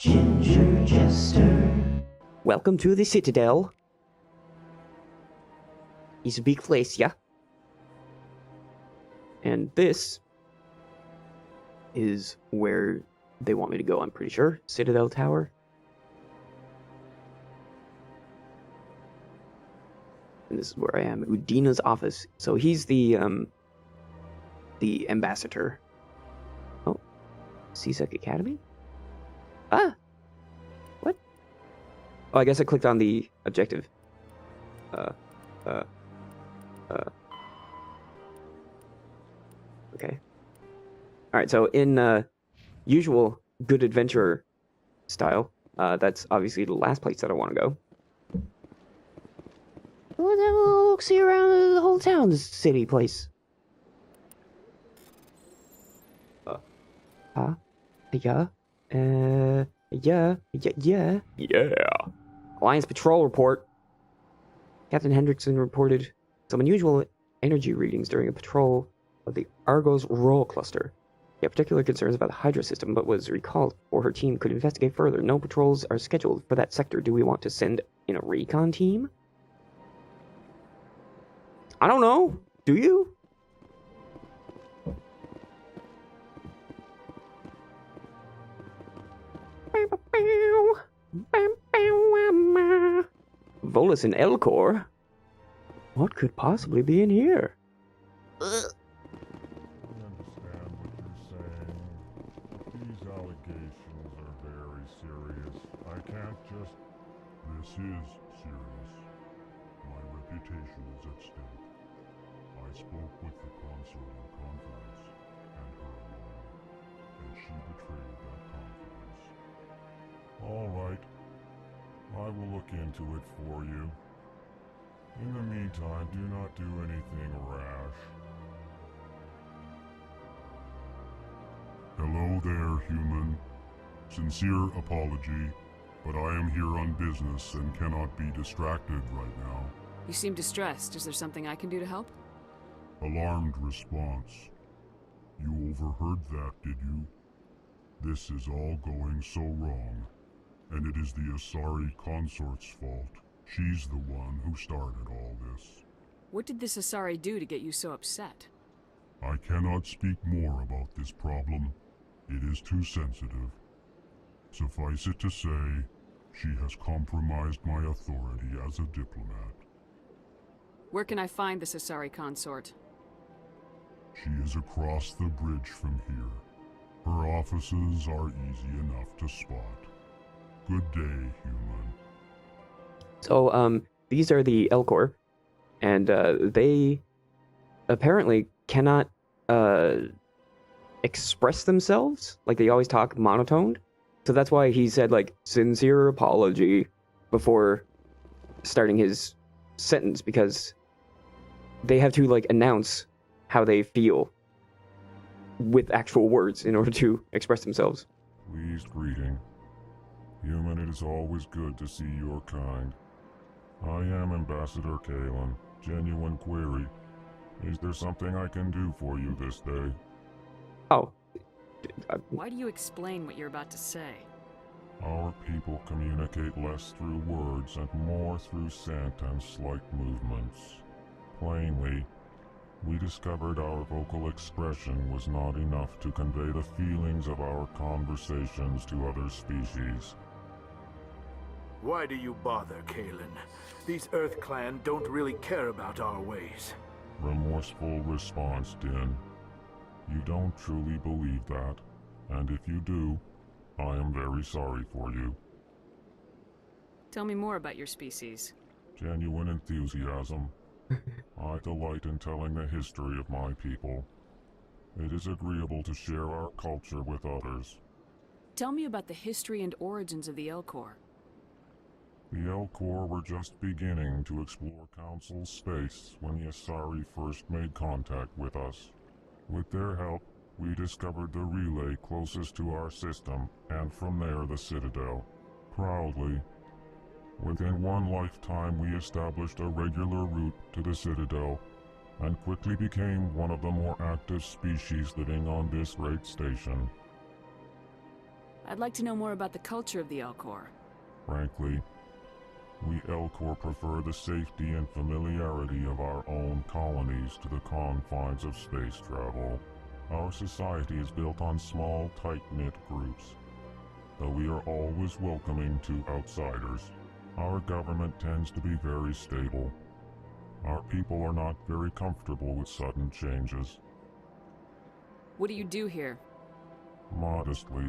Ginger Jester. Welcome to the Citadel. It's a big place, yeah? And this is where they want me to go, I'm pretty sure. Citadel Tower. And this is where I am, Udina's office. So he's the ambassador. Oh, CSEC Academy? Ah! What? Oh, I guess I clicked on the objective. Okay. Alright, so in usual good adventurer style, that's obviously the last place that I want to go. Well, then we'll see around the whole town, this city place. Yeah. Alliance patrol report. Captain Hendrickson reported some unusual energy readings during a patrol of the Argos Roll Cluster. He had particular concerns about the Hydra system, but was recalled before her team could investigate further. No patrols are scheduled for that sector. Do we want to send in a recon team? I don't know. Do you? Volus and Elcor? What could possibly be in here? I understand what you're saying. These allegations are very serious. I can't just... This is serious. My reputation is at stake. I spoke with the consort in confidence, and her alone, and she betrayed that confidence. All right. I will look into it for you. In the meantime, do not do anything rash. Hello there, human. Sincere apology, but I am here on business and cannot be distracted right now. You seem distressed. Is there something I can do to help? Alarmed response. You overheard that, did you? This is all going so wrong, and it is the Asari consort's fault. She's the one who started all this. What did this Asari do to get you so upset? I cannot speak more about this problem. It is too sensitive. Suffice it to say, she has compromised my authority as a diplomat. Where can I find this Asari consort? She is across the bridge from here. Her offices are easy enough to spot. Good day, human. So, these are the Elcor, and they apparently cannot express themselves. Like, they always talk monotoned. So that's why he said, like, sincere apology before starting his sentence, because they have to, like, announce how they feel with actual words in order to express themselves. Pleased greeting. Human, it is always good to see your kind. I am Ambassador Kalen. Genuine query. Is there something I can do for you this day? Oh. Why do you explain what you're about to say? Our people communicate less through words and more through scent and slight movements. Plainly, we discovered our vocal expression was not enough to convey the feelings of our conversations to other species. Why do you bother, Kalen? These Earth Clan don't really care about our ways. Remorseful response, Din. You don't truly believe that, and if you do, I am very sorry for you. Tell me more about your species. Genuine enthusiasm. I delight in telling the history of my people. It is agreeable to share our culture with others. Tell me about the history and origins of the Elcor. The Elcor were just beginning to explore Council space when the Asari first made contact with us. With their help, we discovered the relay closest to our system, and from there the Citadel. Proudly, within one lifetime we established a regular route to the Citadel, and quickly became one of the more active species living on this great station. I'd like to know more about the culture of the Elcor. Frankly, we Elcor prefer the safety and familiarity of our own colonies to the confines of space travel. Our society is built on small, tight-knit groups. Though we are always welcoming to outsiders, our government tends to be very stable. Our people are not very comfortable with sudden changes. What do you do here? Modestly,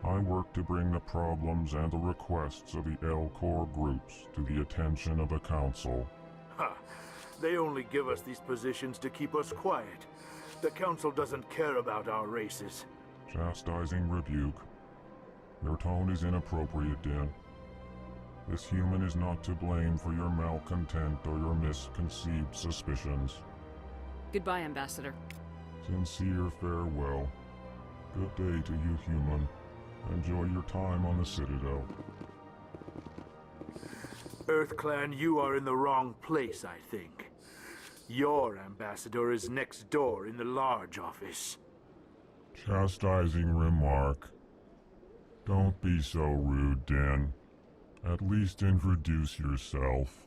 I work to bring the problems and the requests of the Elcor groups to the attention of the Council. Ha! They only give us these positions to keep us quiet. The Council doesn't care about our races. Chastising rebuke. Your tone is inappropriate, Din. This human is not to blame for your malcontent or your misconceived suspicions. Goodbye, Ambassador. Sincere farewell. Good day to you, human. Enjoy your time on the Citadel. EarthClan, you are in the wrong place, I think. Your ambassador is next door in the large office. Chastising remark. Don't be so rude, Din. At least introduce yourself.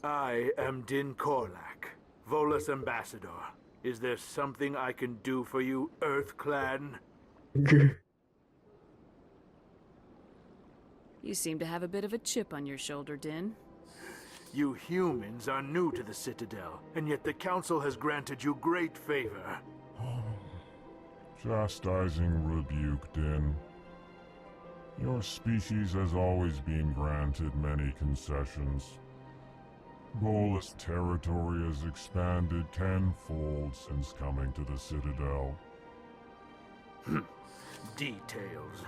I am Din Korlak, Volus ambassador. Is there something I can do for you, EarthClan? You seem to have a bit of a chip on your shoulder, Din. You humans are new to the Citadel, and yet the Council has granted you great favor. Chastising rebuke, Din. Your species has always been granted many concessions. Volus territory has expanded tenfold since coming to the Citadel. Details.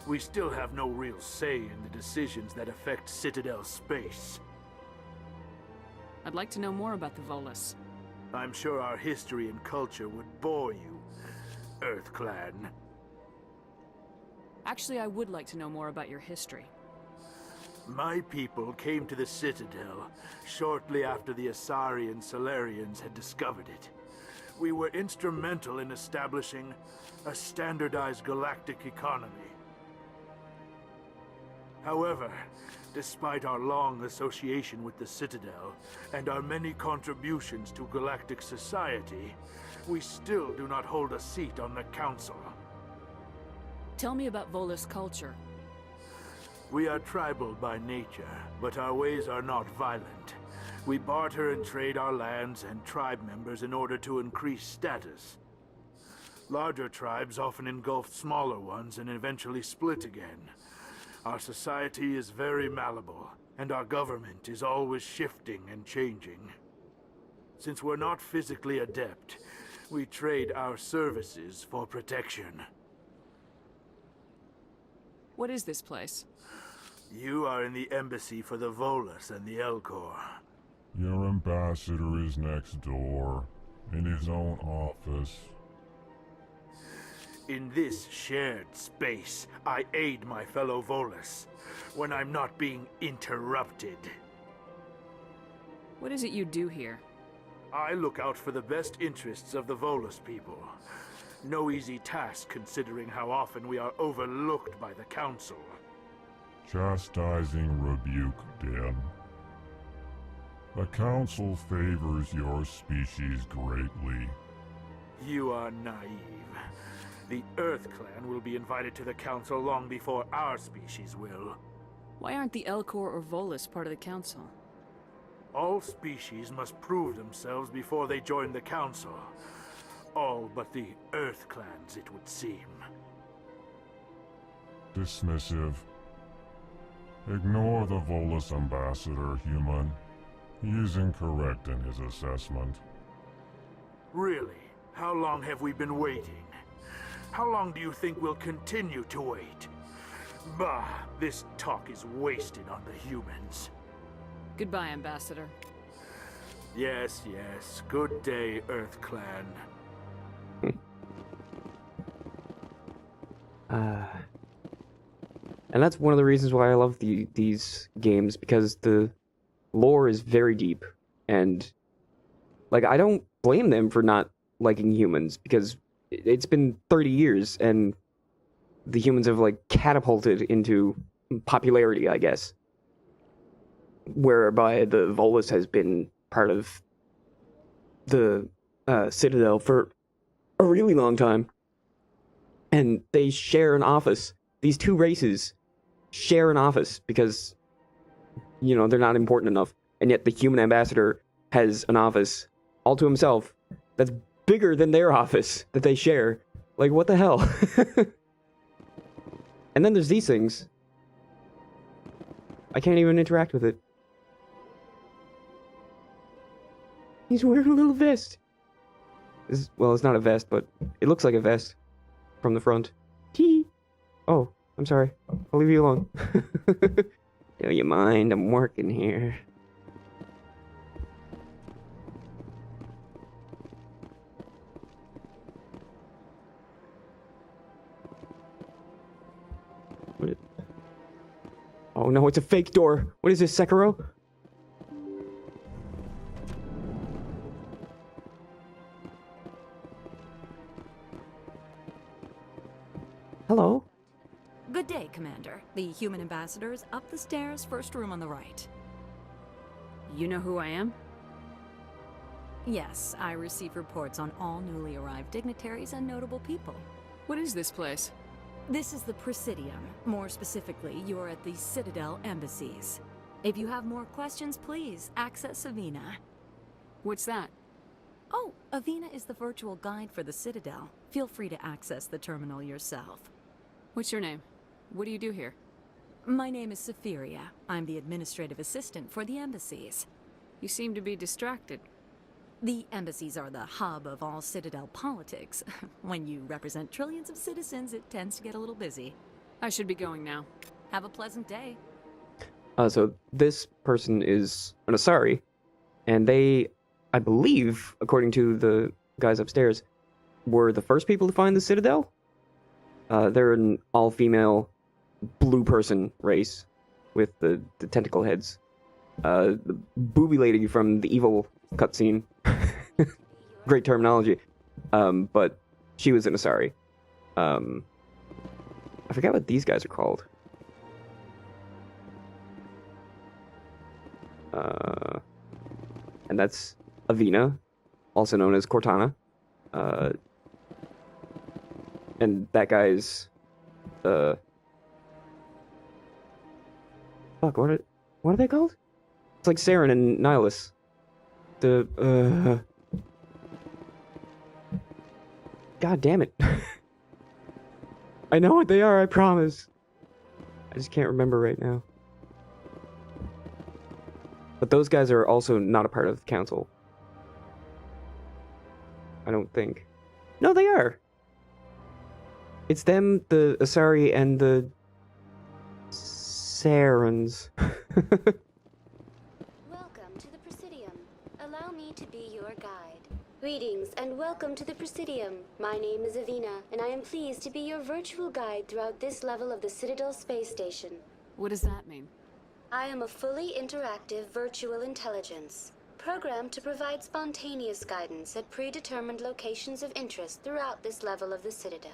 We still have no real say in the decisions that affect Citadel space. I'd like to know more about the Volus. I'm sure our history and culture would bore you, EarthClan. Actually, I would like to know more about your history. My people came to the Citadel shortly after the Asari and Salarians had discovered it. We were instrumental in establishing a standardized galactic economy. However, despite our long association with the Citadel and our many contributions to galactic society, we still do not hold a seat on the Council. Tell me about Volus culture. We are tribal by nature, but our ways are not violent. We barter and trade our lands and tribe members in order to increase status. Larger tribes often engulf smaller ones and eventually split again. Our society is very malleable, and our government is always shifting and changing. Since we're not physically adept, we trade our services for protection. What is this place? You are in the embassy for the Volus and the Elcor. Your ambassador is next door, in his own office. In this shared space, I aid my fellow Volus when I'm not being interrupted. What is it you do here? I look out for the best interests of the Volus people. No easy task considering how often we are overlooked by the Council. Chastising rebuke, Din. The Council favors your species greatly. You are naive. The EarthClan will be invited to the Council long before our species will. Why aren't the Elcor or Volus part of the Council? All species must prove themselves before they join the Council. All but the EarthClans, it would seem. Dismissive. Ignore the Volus ambassador, human. He is incorrect in his assessment. Really? How long have we been waiting? How long do you think we'll continue to wait? Bah, this talk is wasted on the humans. Goodbye, Ambassador. Yes, yes. Good day, EarthClan. And that's one of the reasons why I love these games, because the lore is very deep, and like I don't blame them for not liking humans, because it's been 30 years, and the humans have, like, catapulted into popularity, I guess. Whereby the Volus has been part of the Citadel for a really long time. And they share an office. These two races share an office because, you know, they're not important enough. And yet the human ambassador has an office all to himself that's bigger than their office that they share. Like, what the hell? And then there's these things. I can't even interact with it. He's wearing a little vest. Well, it's not a vest, but it looks like a vest from the front. Tee. Oh, I'm sorry. I'll leave you alone. Don't you mind? I'm working here. Oh no, it's a fake door. What is this, Sekiro? Hello? Good day, Commander. The human ambassador is up the stairs, first room on the right. You know who I am? Yes, I receive reports on all newly arrived dignitaries and notable people. What is this place? This is the Presidium. More specifically, you're at the Citadel embassies. If you have more questions, please access Avina. What's that? Oh, Avina is the virtual guide for the Citadel. Feel free to access the terminal yourself. What's your name? What do you do here? My name is Safiria. I'm the administrative assistant for the embassies. You seem to be distracted. The embassies are the hub of all Citadel politics. When you represent trillions of citizens, it tends to get a little busy. I should be going now. Have a pleasant day. So this person is an Asari, and they, I believe, according to the guys upstairs, were the first people to find the Citadel. They're an all-female blue person race with the tentacle heads. The booby lady from the evil cutscene. Great terminology. But she was an Asari. I forget what these guys are called. And that's Avina, also known as Cortana. And that guy's fuck, what are they called? It's like Saren and Nihilus. God damn it. I know what they are, I promise. I just can't remember right now. But those guys are also not a part of the council. I don't think. No, they are. It's them, the Asari, and the Sarens. Welcome to the Presidium. Allow me to be your guide. Greetings and welcome to the Presidium. My name is Avina, and I am pleased to be your virtual guide throughout this level of the Citadel space station. What does that mean? I am a fully interactive virtual intelligence, programmed to provide spontaneous guidance at predetermined locations of interest throughout this level of the Citadel.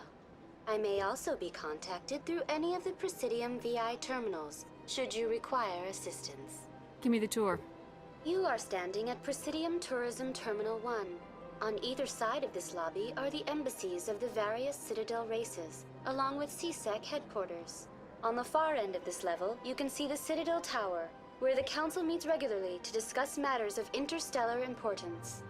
I may also be contacted through any of the Presidium VI terminals, should you require assistance. Give me the tour. You are standing at Presidium Tourism Terminal 1. On either side of this lobby are the embassies of the various Citadel races, along with CSEC headquarters. On the far end of this level, you can see the Citadel Tower, where the Council meets regularly to discuss matters of interstellar importance.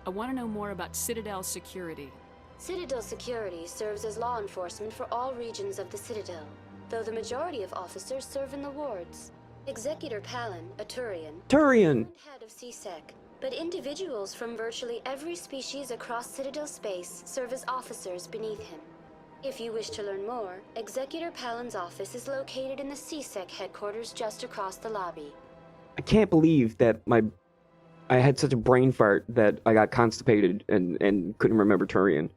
I want to know more about Citadel security. Citadel security serves as law enforcement for all regions of the Citadel, though the majority of officers serve in the wards. Executor Palin, a Turian, head of CSEC, but individuals from virtually every species across Citadel space serve as officers beneath him. If you wish to learn more, Executor Palin's office is located in the CSEC headquarters just across the lobby. I can't believe that I had such a brain fart that I got constipated and couldn't remember Turian.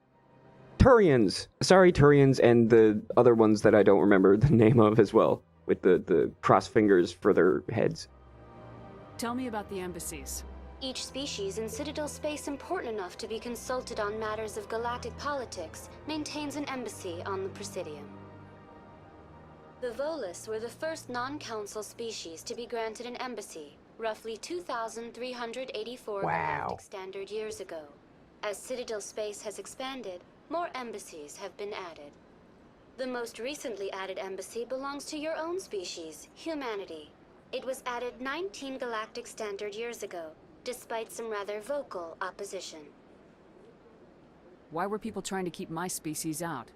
Turians! Sorry, Turians, and the other ones that I don't remember the name of as well, with the cross fingers for their heads. Tell me about the embassies. Each species in Citadel space important enough to be consulted on matters of galactic politics maintains an embassy on the Presidium. The Volus were the first non-council species to be granted an embassy, roughly 2,384 galactic standard years ago. As Citadel space has expanded, more embassies have been added. The most recently added embassy belongs to your own species, humanity. It was added 19 galactic standard years ago, despite some rather vocal opposition. Why were people trying to keep my species out?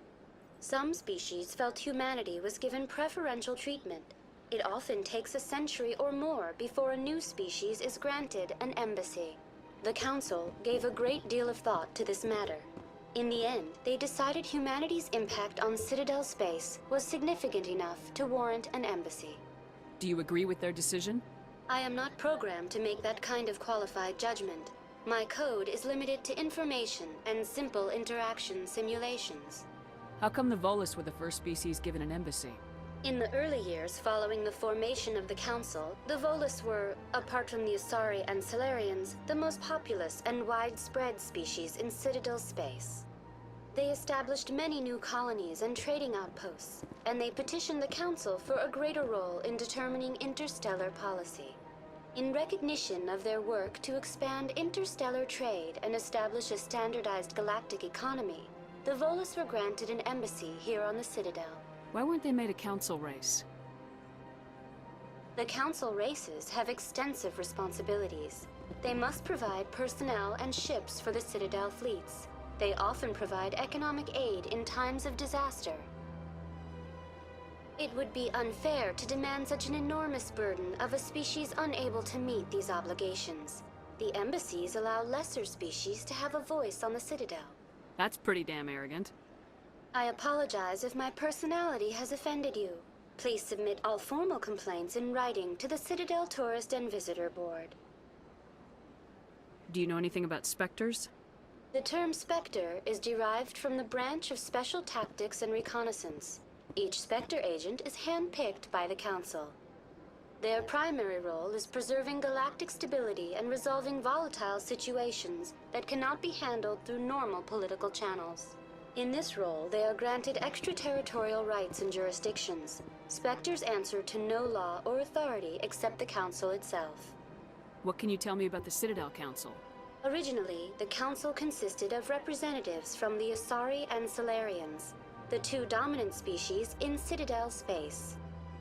Some species felt humanity was given preferential treatment. It often takes a century or more before a new species is granted an embassy. The Council gave a great deal of thought to this matter. In the end, they decided humanity's impact on Citadel space was significant enough to warrant an embassy. Do you agree with their decision? I am not programmed to make that kind of qualified judgment. My code is limited to information and simple interaction simulations. How come the Volus were the first species given an embassy? In the early years following the formation of the Council, the Volus were, apart from the Asari and Salarians, the most populous and widespread species in Citadel space. They established many new colonies and trading outposts, and they petitioned the Council for a greater role in determining interstellar policy. In recognition of their work to expand interstellar trade and establish a standardized galactic economy, the Volus were granted an embassy here on the Citadel. Why weren't they made a council race? The Council races have extensive responsibilities. They must provide personnel and ships for the Citadel fleets. They often provide economic aid in times of disaster. It would be unfair to demand such an enormous burden of a species unable to meet these obligations. The embassies allow lesser species to have a voice on the Citadel. That's pretty damn arrogant. I apologize if my personality has offended you. Please submit all formal complaints in writing to the Citadel Tourist and Visitor Board. Do you know anything about specters? The term Spectre is derived from the branch of Special Tactics and Reconnaissance. Each Spectre agent is handpicked by the Council. Their primary role is preserving galactic stability and resolving volatile situations that cannot be handled through normal political channels. In this role, they are granted extraterritorial rights and jurisdictions. Spectres answer to no law or authority except the Council itself. What can you tell me about the Citadel Council? Originally, the Council consisted of representatives from the Asari and Salarians, the two dominant species in Citadel space.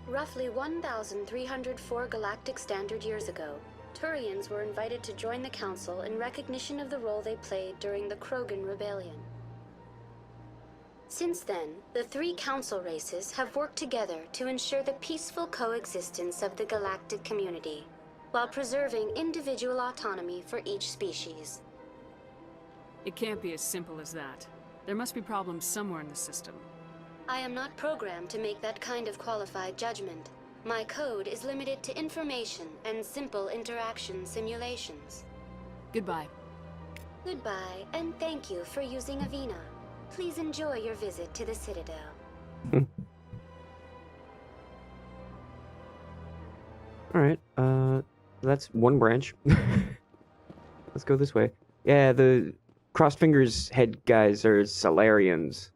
Roughly 1,304 galactic standard years ago, Turians were invited to join the Council in recognition of the role they played during the Krogan Rebellion. Since then, the three Council races have worked together to ensure the peaceful coexistence of the galactic community, while preserving individual autonomy for each species. It can't be as simple as that. There must be problems somewhere in the system. I am not programmed to make that kind of qualified judgment. My code is limited to information and simple interaction simulations. Goodbye. Goodbye, and thank you for using Avina. Please enjoy your visit to the Citadel. Alright, that's one branch. Let's go this way. Yeah, the crossed fingers head guys are Salarians.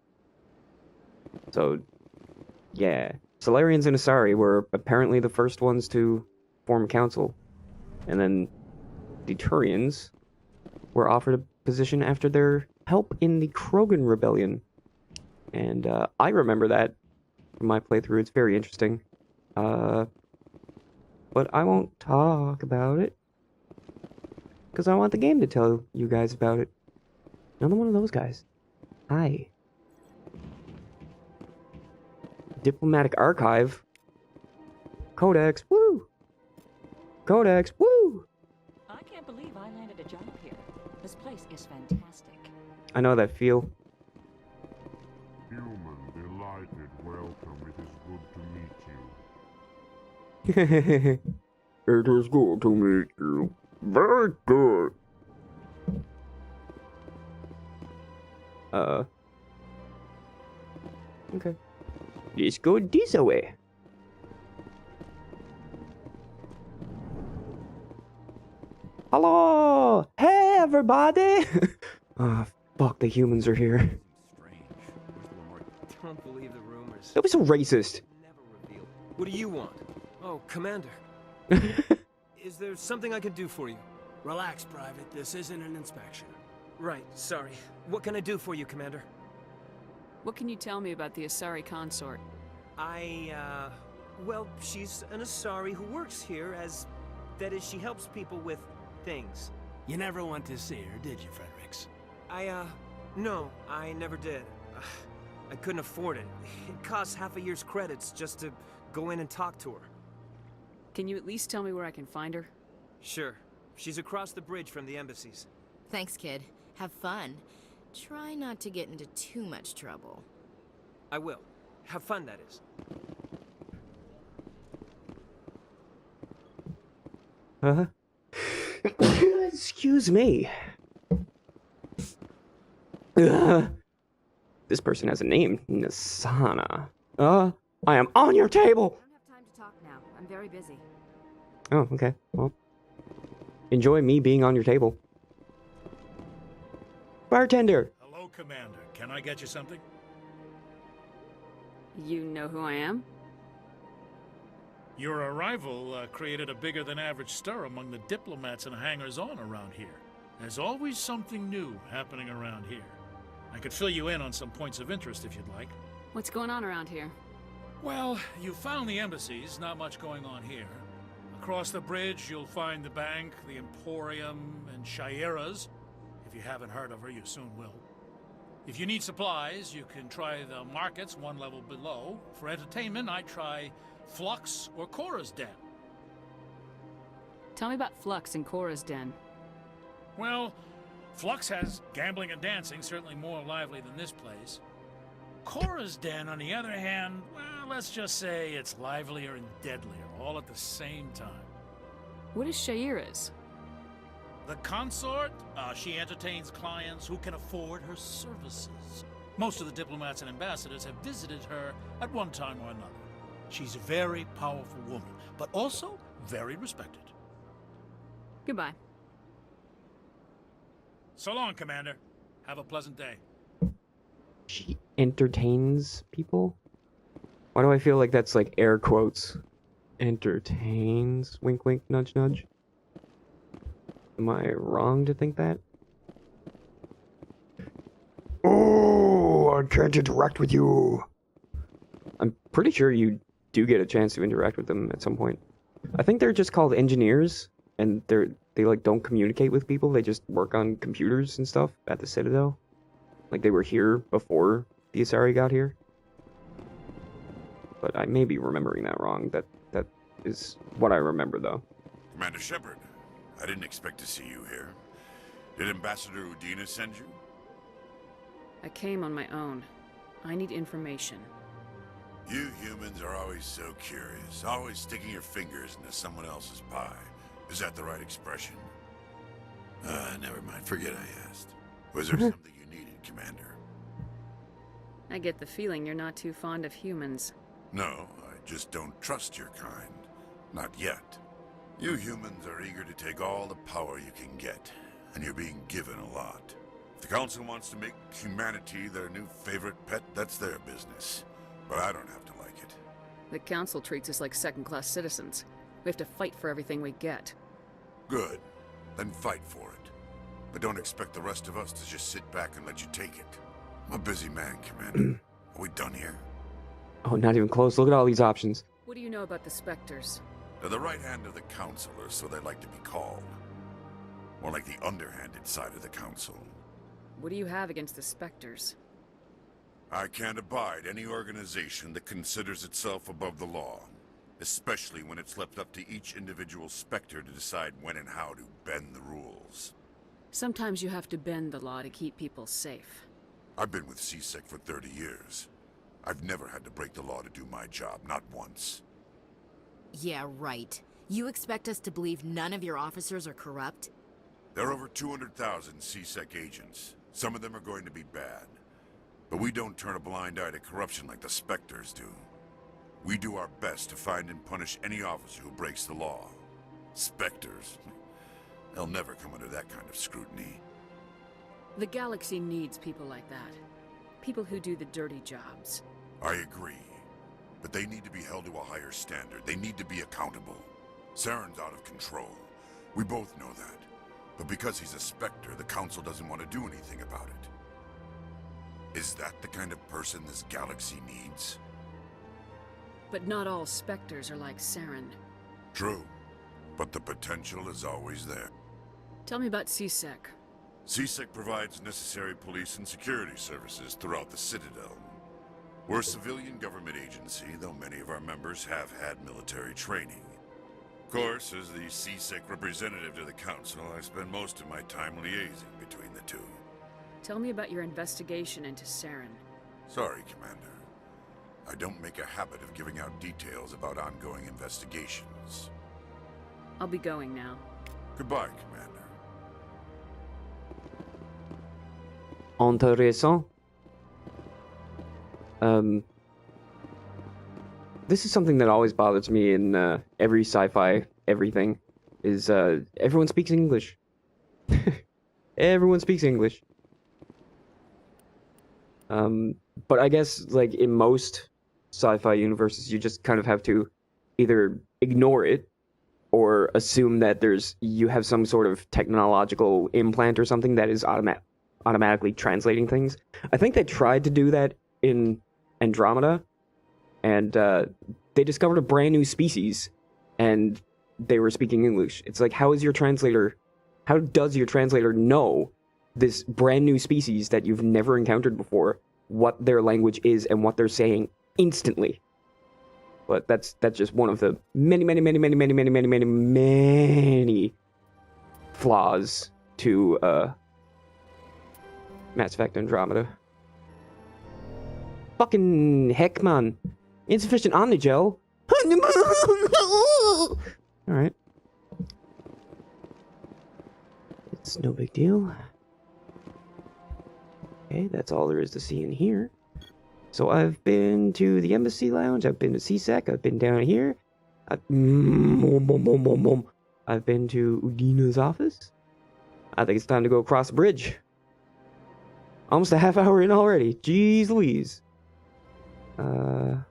So, yeah. Salarians and Asari were apparently the first ones to form a council. And then the Turians were offered a position after their help in the Krogan Rebellion. And I remember that from my playthrough. It's very interesting. But I won't talk about it. Because I want the game to tell you guys about it. Another one of those guys. Hi. Diplomatic Archive. Codex, woo! Codex, woo! I can't believe I landed a job here. This place is fantastic. I know that feel. Human, delighted, welcome. It is good to meet you. It is good to meet you. Very good. Okay. Let's go this way. Hello! Hey, everybody! Ah, fuck, the humans are here. Strange. Where's the one more? Don't believe the rumors. Don't be so racist. Never revealed. What do you want? Oh, Commander. Is there something I can do for you? Relax, Private. This isn't an inspection. Right, sorry. What can I do for you, Commander? What can you tell me about the Asari consort? Well, she's an Asari who works here as... That is, she helps people with things. You never went to see her, did you, Fredericks? No, I never did. I couldn't afford it. It costs half a year's credits just to go in and talk to her. Can you at least tell me where I can find her? Sure. She's across the bridge from the embassies. Thanks, kid. Have fun. Try not to get into too much trouble. I will. Have fun, that is. Excuse me. This person has a name, Nasana. I am on your table! I don't have time to talk now. I'm very busy. Oh, okay. Well, enjoy me being on your table. Bartender! Hello, Commander. Can I get you something? You know who I am? Your arrival created a bigger-than-average stir among the diplomats and hangers-on around here. There's always something new happening around here. I could fill you in on some points of interest if you'd like. What's going on around here? Well, you found the embassies, not much going on here. Across the bridge, you'll find the bank, the Emporium, and Shira's. If you haven't heard of her, you soon will. If you need supplies, you can try the markets one level below. For entertainment, I'd try Flux or Cora's Den. Tell me about Flux and Cora's Den. Well, Flux has gambling and dancing, certainly more lively than this place. Cora's Den, on the other hand, well, let's just say it's livelier and deadlier, all at the same time. What is Shira's? The consort, she entertains clients who can afford her services. Most of the diplomats and ambassadors have visited her at one time or another. She's a very powerful woman, but also very respected. Goodbye. So long, Commander. Have a pleasant day. She entertains people? Why do I feel like that's like air quotes? Entertains? Wink, wink, nudge, nudge. Am I wrong to think that? Oh, I can't interact with you. I'm pretty sure you do get a chance to interact with them at some point. I think they're just called engineers, and they like don't communicate with people. They just work on computers and stuff at the Citadel. Like they were here before the Asari got here. But I may be remembering that wrong. That is what I remember, though. Commander Shepard, I didn't expect to see you here. Did Ambassador Udina send you? I came on my own. I need information. You humans are always so curious, always sticking your fingers into someone else's pie. Is that the right expression? Never mind. Forget I asked. Was there something you needed, Commander? I get the feeling you're not too fond of humans. No, I just don't trust your kind. Not yet. You humans are eager to take all the power you can get, and you're being given a lot. If the Council wants to make humanity their new favorite pet, that's their business. But I don't have to like it. The Council treats us like second-class citizens. We have to fight for everything we get. Good. Then fight for it. But don't expect the rest of us to just sit back and let you take it. I'm a busy man, Commander. Are we done here? Oh, not even close. Look at all these options. What do you know about the Spectres? They're the right hand of the Council, or so they like to be called. More like the underhanded side of the Council. What do you have against the Spectres? I can't abide any organization that considers itself above the law. Especially when it's left up to each individual Spectre to decide when and how to bend the rules. Sometimes you have to bend the law to keep people safe. I've been with CSEC for 30 years. I've never had to break the law to do my job, not once. Yeah, right. You expect us to believe none of your officers are corrupt? There are over 200,000 CSEC agents. Some of them are going to be bad. But we don't turn a blind eye to corruption like the Spectres do. We do our best to find and punish any officer who breaks the law. Spectres. They'll never come under that kind of scrutiny. The galaxy needs people like that. People who do the dirty jobs. I agree. But they need to be held to a higher standard. They need to be accountable. Saren's out of control. We both know that. But because he's a Spectre, the Council doesn't want to do anything about it. Is that the kind of person this galaxy needs? But not all Spectres are like Saren. True. But the potential is always there. Tell me about CSEC. CSEC provides necessary police and security services throughout the Citadel. We're a civilian government agency, though many of our members have had military training. Of course, as the CSEC representative to the Council, I spend most of my time liaising between the two. Tell me about your investigation into Saren. Sorry, Commander. I don't make a habit of giving out details about ongoing investigations. I'll be going now. Goodbye, Commander. Intéressant. This is something that always bothers me in every sci-fi everything, is everyone speaks English. Everyone speaks English. But I guess, like, in most sci-fi universes, you just kind of have to either ignore it or assume that you have some sort of technological implant or something that is automatically translating things. I think they tried to do that in Andromeda, and they discovered a brand new species, and they were speaking English. It's like, how does your translator know this brand new species that you've never encountered before, what their language is and what they're saying instantly? But that's just one of the many flaws to Mass Effect Andromeda. Fucking heck, man. Insufficient omnigel. Alright. It's no big deal. Okay, that's all there is to see in here. So I've been to the Embassy Lounge, I've been to CSEC, I've been down here. I've been to Udina's office. I think it's time to go across the bridge. Almost a half hour in already. Jeez Louise. Yeah.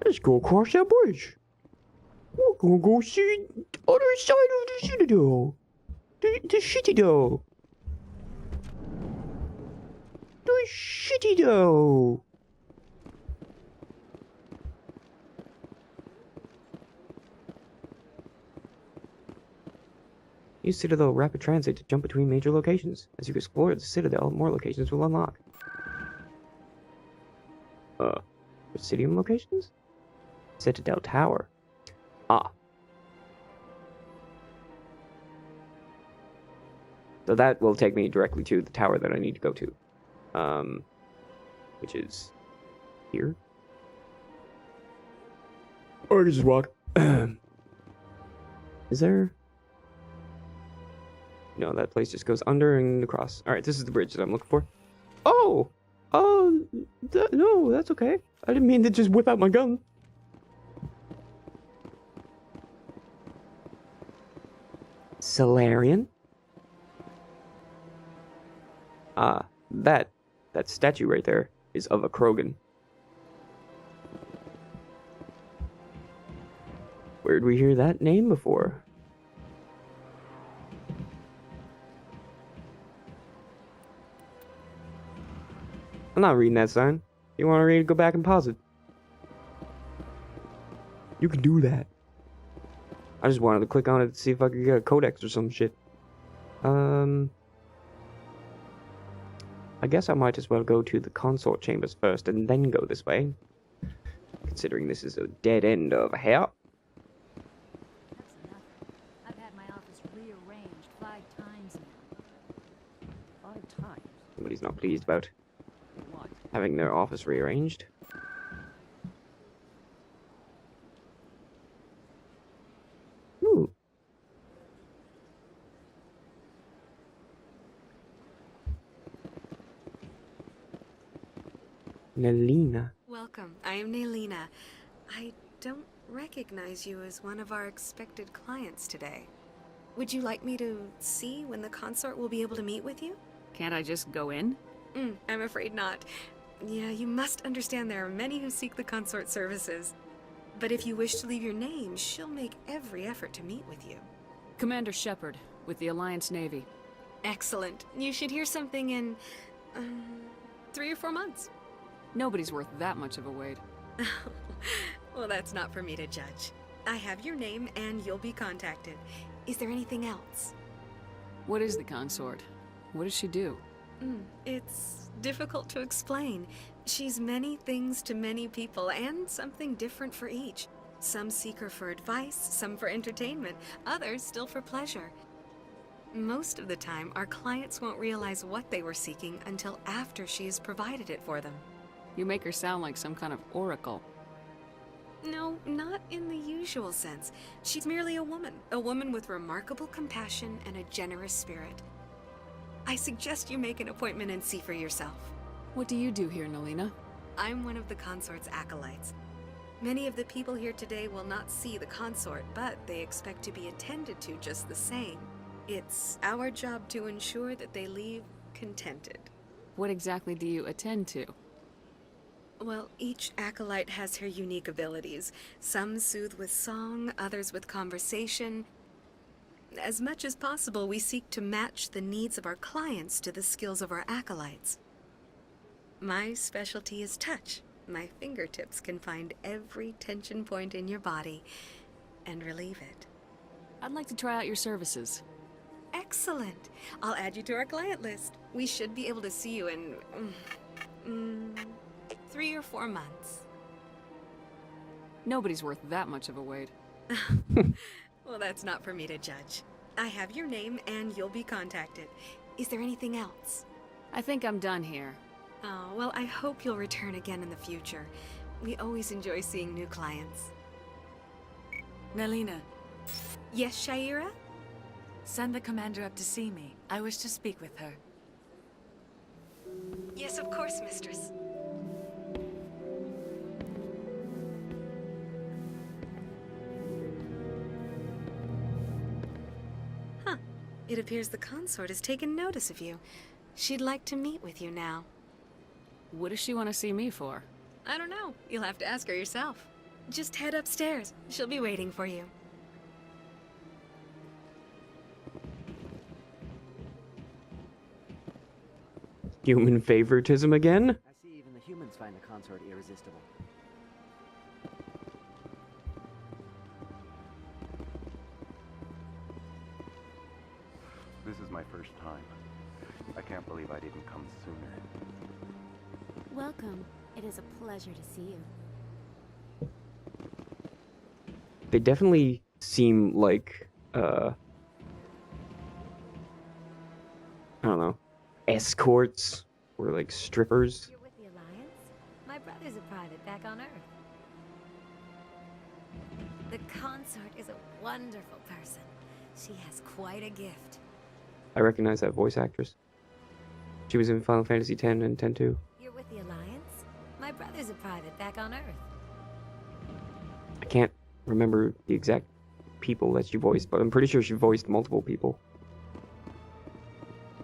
Let's go across that bridge. We're gonna go see the other side of the Citadel. The Citadel. The Citadel. Use Citadel Rapid Transit to jump between major locations. As you explore the Citadel, more locations will unlock. Presidium locations? Citadel Tower. Ah. So that will take me directly to the tower that I need to go to. Which is here. Or I can just walk. Is there? No, that place just goes under and across. Alright, this is the bridge that I'm looking for. Oh! No, that's okay. I didn't mean to just whip out my gun. Salarian? Ah, that statue right there is of a Krogan. Where'd we hear that name before? I'm not reading that sign. You want to read it, go back and pause it. You can do that. I just wanted to click on it to see if I could get a codex or some shit. I guess I might as well go to the consort chambers first and then go this way. Considering this is a dead end of hell. That's enough. I've had my office rearranged 5 times now. 5 times? Somebody's not pleased about What? having their office rearranged. Ooh. Nelina. Welcome. I am Nelina. I don't recognize you as one of our expected clients today. Would you like me to see when the consort will be able to meet with you? Can't I just go in? I'm afraid not. Yeah, you must understand there are many who seek the consort services. But if you wish to leave your name, she'll make every effort to meet with you. Commander Shepard, with the Alliance Navy. Excellent. You should hear something in, 3 or 4 months. Nobody's worth that much of a wait. Well, that's not for me to judge. I have your name and you'll be contacted. Is there anything else? What is the consort? What does she do? It's difficult to explain. She's many things to many people, and something different for each. Some seek her for advice, some for entertainment, others still for pleasure. Most of the time, our clients won't realize what they were seeking until after she has provided it for them. You make her sound like some kind of oracle. No, not in the usual sense. She's merely a woman with remarkable compassion and a generous spirit. I suggest you make an appointment and see for yourself. What do you do here, Nelina? I'm one of the consort's acolytes. Many of the people here today will not see the consort, but they expect to be attended to just the same. It's our job to ensure that they leave contented. What exactly do you attend to? Well, each acolyte has her unique abilities. Some soothe with song, others with conversation. As much as possible, we seek to match the needs of our clients to the skills of our acolytes. My specialty is touch. My fingertips can find every tension point in your body and relieve it. I'd like to try out your services. Excellent. I'll add you to our client list. We should be able to see you in 3 or 4 months. Nobody's worth that much of a wait. Well, that's not for me to judge. I have your name and you'll be contacted. Is there anything else? I think I'm done here. Oh, well, I hope you'll return again in the future. We always enjoy seeing new clients. Nelina. Yes, Shaira? Send the commander up to see me. I wish to speak with her. Yes, of course, mistress. Huh. It appears the consort has taken notice of you. She'd like to meet with you now. What does she want to see me for? I don't know. You'll have to ask her yourself. Just head upstairs. She'll be waiting for you. Human favoritism again? I see even the humans find the consort irresistible. This is my first time. I can't believe I didn't come sooner. Welcome. It is a pleasure to see you. They definitely seem like, I don't know, escorts or like strippers. You're with the Alliance? My brother's a private back on Earth. The consort is a wonderful person. She has quite a gift. I recognize that voice actress. She was in Final Fantasy X and X-2. You're with the Alliance? My brother's a private back on Earth. I can't remember the exact people that she voiced, but I'm pretty sure she voiced multiple people.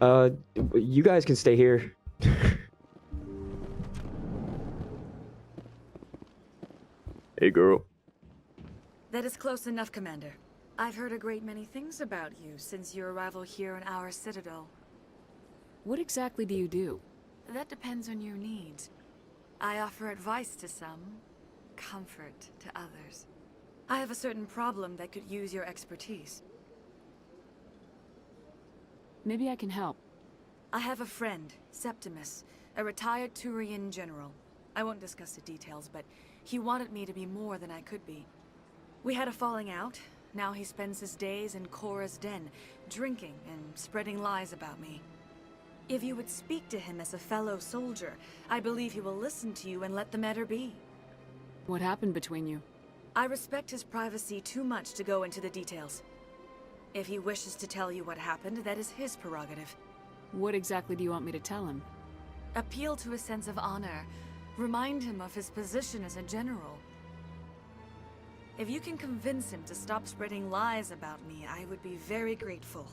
You guys can stay here. Hey, girl. That is close enough, Commander. I've heard a great many things about you since your arrival here in our Citadel. What exactly do you do? That depends on your needs. I offer advice to some, comfort to others. I have a certain problem that could use your expertise. Maybe I can help. I have a friend, Septimus, a retired Turian general. I won't discuss the details, but he wanted me to be more than I could be. We had a falling out. Now he spends his days in Korra's den, drinking and spreading lies about me. If you would speak to him as a fellow soldier, I believe he will listen to you and let the matter be. What happened between you? I respect his privacy too much to go into the details. If he wishes to tell you what happened, that is his prerogative. What exactly do you want me to tell him? Appeal to a sense of honor. Remind him of his position as a general. If you can convince him to stop spreading lies about me, I would be very grateful.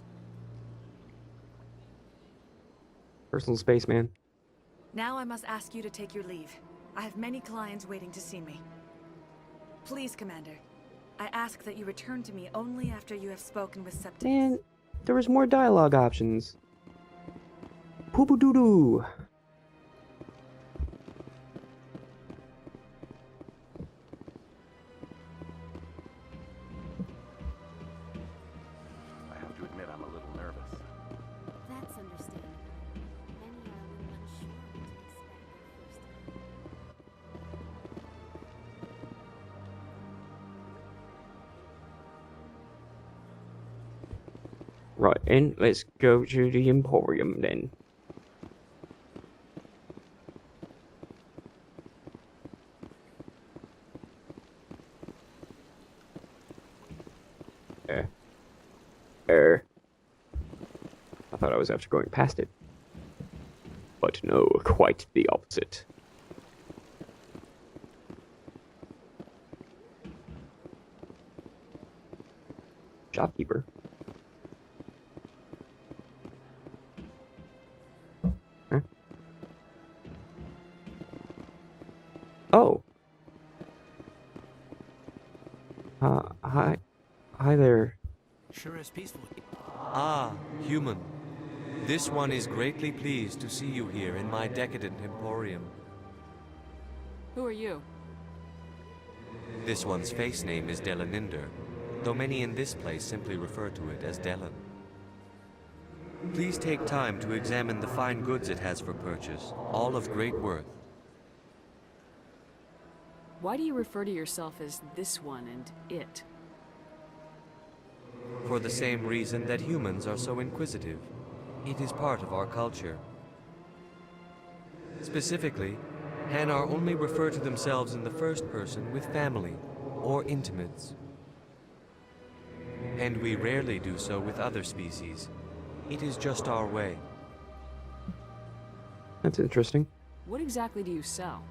Personal space, man. Now I must ask you to take your leave. I have many clients waiting to see me. Please, Commander. I ask that you return to me only after you have spoken with Septimus. Man, there was more dialogue options. Poo-poo-doo-doo. I have to admit I'm a little nervous. That's understandable. Many are a little unsure what to expect their first time. Right, and let's go to the Emporium then. I thought I was after going past it. But no, quite the opposite. Shopkeeper. Huh? Oh. Hi there. Sure is peaceful. Ah, human. This one is greatly pleased to see you here in my decadent emporium. Who are you? This one's face name is Delaninder, though many in this place simply refer to it as Delan. Please take time to examine the fine goods it has for purchase, all of great worth. Why do you refer to yourself as this one and it? For the same reason that humans are so inquisitive. It is part of our culture. Specifically, Hanar only refer to themselves in the first person with family or intimates. And we rarely do so with other species. It is just our way. That's interesting. What exactly do you sell?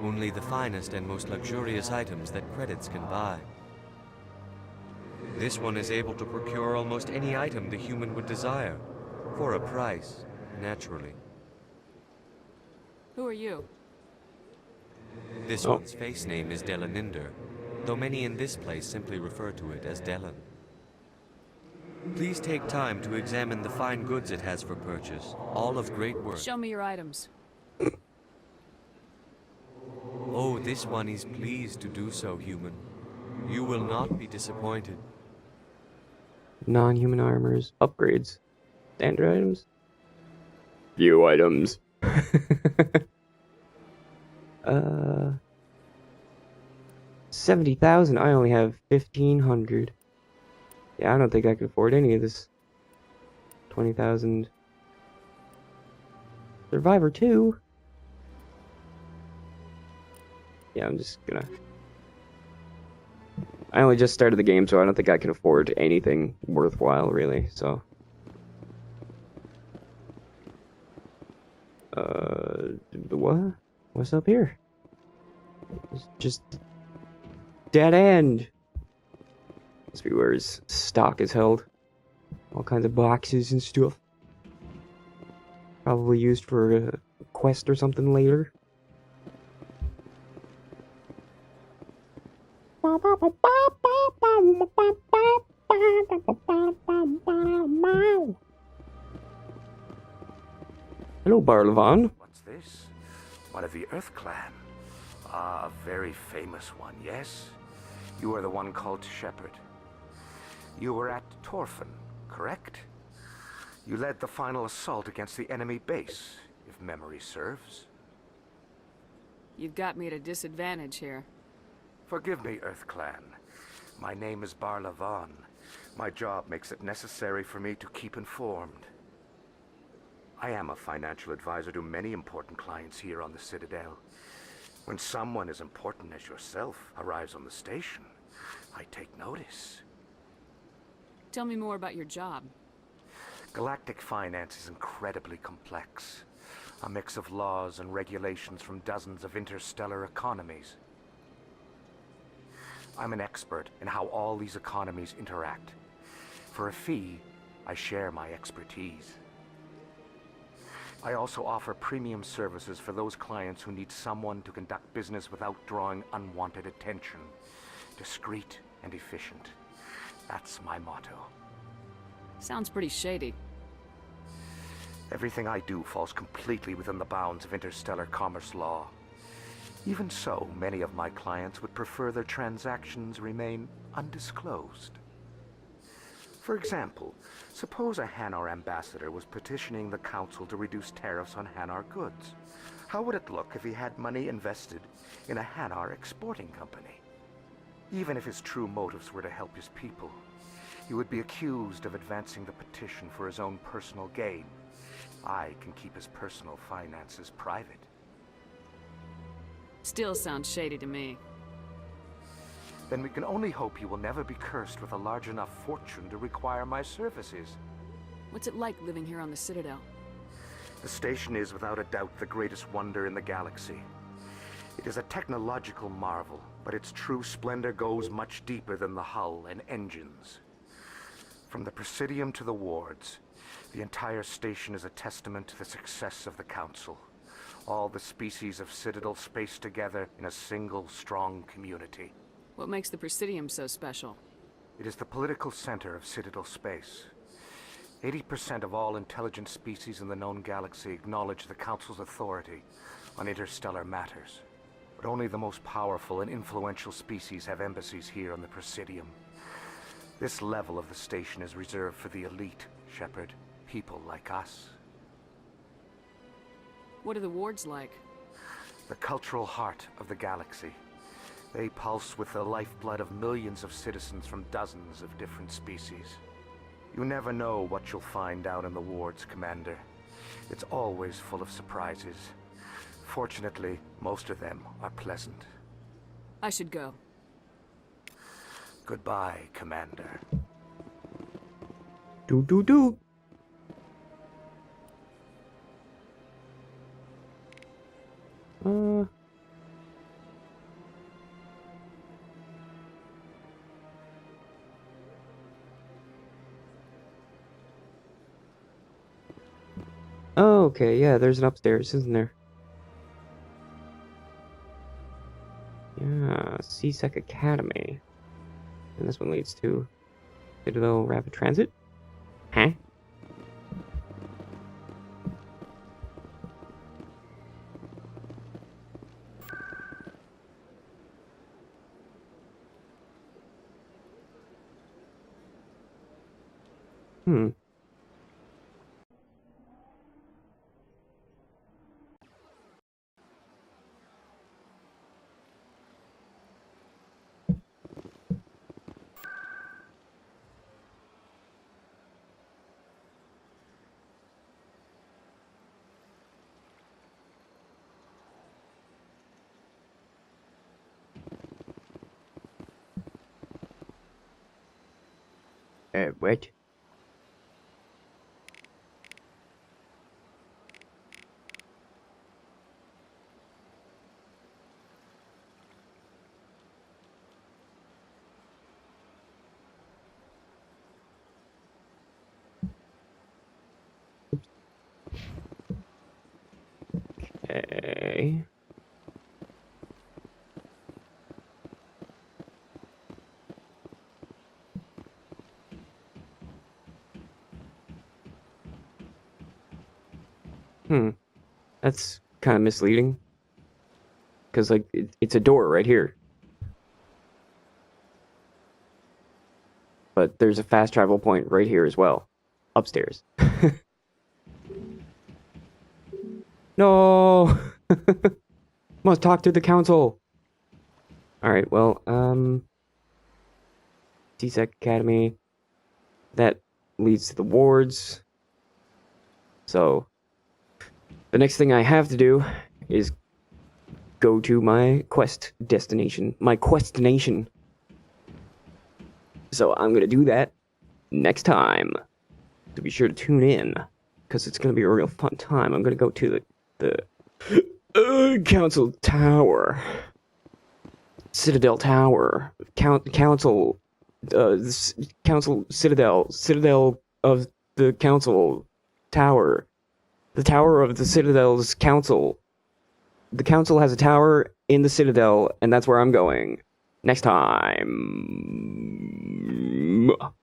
Only the finest and most luxurious items that credits can buy. This one is able to procure almost any item the human would desire, for a price, naturally. Who are you? This one's face name is Delaninder, though many in this place simply refer to it as Delan. Please take time to examine the fine goods it has for purchase, all of great worth. Show me your items. Oh, this one is pleased to do so, human. You will not be disappointed. Non-human armors, upgrades, standard items, few items. 70,000. I only have 1,500. Yeah, I don't think I can afford any of this. 20,000. Survivor 2. Yeah, I'm just gonna. I only just started the game, so I don't think I can afford anything worthwhile, really, so. What? What's up here? It's just dead end. Must be where his stock is held. All kinds of boxes and stuff. Probably used for a quest or something later. Hello, Barlavan. What's this? One of the Earth Clan. Ah, a very famous one, yes? You are the one called Shepard. You were at Torfan, correct? You led the final assault against the enemy base, if memory serves. You've got me at a disadvantage here. Forgive me, Earth Clan. My name is Barlavan. My job makes it necessary for me to keep informed. I am a financial advisor to many important clients here on the Citadel. When someone as important as yourself arrives on the station, I take notice. Tell me more about your job. Galactic finance is incredibly complex. A mix of laws and regulations from dozens of interstellar economies. I'm an expert in how all these economies interact. For a fee, I share my expertise. I also offer premium services for those clients who need someone to conduct business without drawing unwanted attention. Discreet and efficient. That's my motto. Sounds pretty shady. Everything I do falls completely within the bounds of interstellar commerce law. Even so, many of my clients would prefer their transactions remain undisclosed. For example, suppose a Hanar ambassador was petitioning the council to reduce tariffs on Hanar goods. How would it look if he had money invested in a Hanar exporting company? Even if his true motives were to help his people, he would be accused of advancing the petition for his own personal gain. I can keep his personal finances private. Still sounds shady to me. Then we can only hope you will never be cursed with a large enough fortune to require my services. What's it like living here on the Citadel? The station is without a doubt the greatest wonder in the galaxy. It is a technological marvel, but its true splendor goes much deeper than the hull and engines. From the Presidium to the wards, the entire station is a testament to the success of the Council. All the species of Citadel spaced together in a single, strong community. What makes the Presidium so special? It is the political center of Citadel space. 80% of all intelligent species in the known galaxy acknowledge the Council's authority on interstellar matters. But only the most powerful and influential species have embassies here on the Presidium. This level of the station is reserved for the elite, Shepard. People like us. What are the wards like? The cultural heart of the galaxy. They pulse with the lifeblood of millions of citizens from dozens of different species. You never know what you'll find out in the wards, Commander. It's always full of surprises. Fortunately, most of them are pleasant. I should go. Goodbye, Commander. Do. Oh, okay, yeah, there's an upstairs, isn't there? Yeah, CSEC Academy. And this one leads to Citadel Rapid Transit? Huh? What? Okay. That's kind of misleading. Because, like, it's a door right here. But there's a fast travel point right here as well. Upstairs. No! Must talk to the council! Alright, well, CSEC Academy. That leads to the wards. So, the next thing I have to do is go to my quest destination. My questination. So I'm going to do that next time. So be sure to tune in, because it's going to be a real fun time. I'm going to go to the The Council Tower. Citadel Tower. Council. Council Citadel. Citadel of the Council Tower. The Tower of the Citadel's Council. The Council has a tower in the Citadel, and that's where I'm going. Next time.